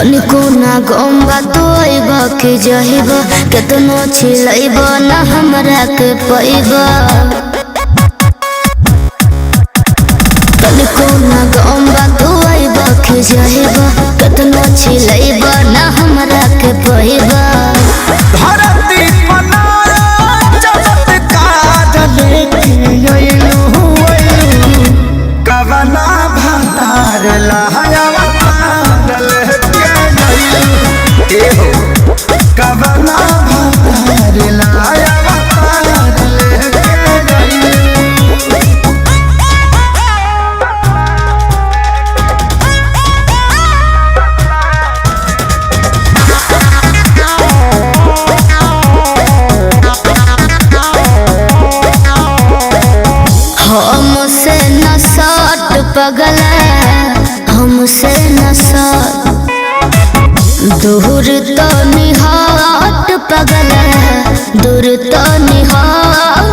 तनिको ना गम्बा तो आइबा के जहिबा केतनो छिलैबा ना हमरा के पैबा। तनिको ना गम्बा तो आइबा के जहिबा केतनो छिलैबा ना हमरा के पैबा। धरती बनाया चमत्कार लेके अइलू कवना भतार लहया कवना भतार लाया हमसे न सट पगला हमसे न सट दूर तो निहाट पगला दूर तो निहाट।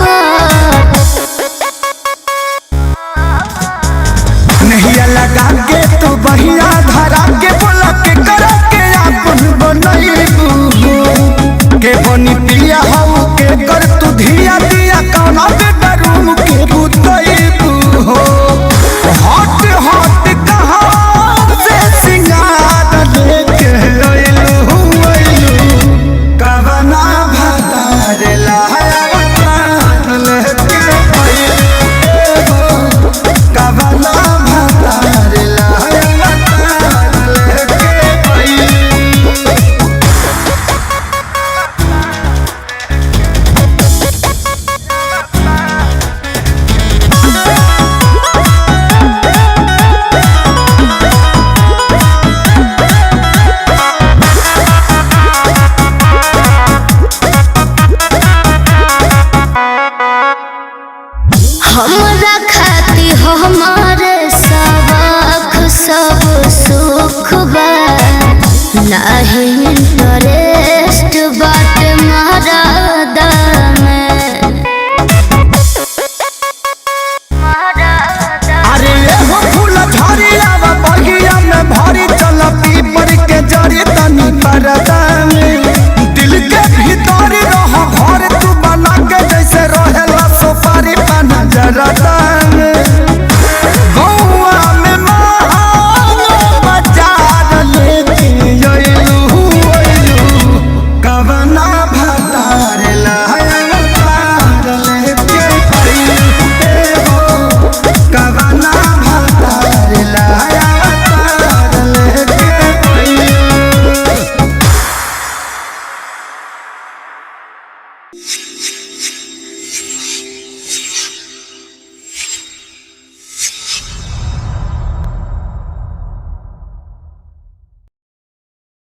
नहीं लगा के तू बहिया धरा के बोला के करा के अपन बनैबू के बनी पिया हो के कर तू धिया दिया कौना बेडरूम के बुतैबू हो। हट हट कहाँ से सिंगार लेके अइलू कवना भतार लाया लेके अइलू कवना भतार लाया लेके अइलू। हमरा खाती हमारे सबक सब सुख बा नाही इंटरेस्ट बाट मरदा में। अरे एहो फूल झरिया बगिया में भरी चल पीपर के जड़ी तनी परदा में दिल के भीतर रह घर तू बना के जैसे रहेला सोफारी पाना जरदा में। गौआ में महान बाजार लेके अइलू कवना भतार लाया लेके अइलू कवना भतार लाया लेके अइलू।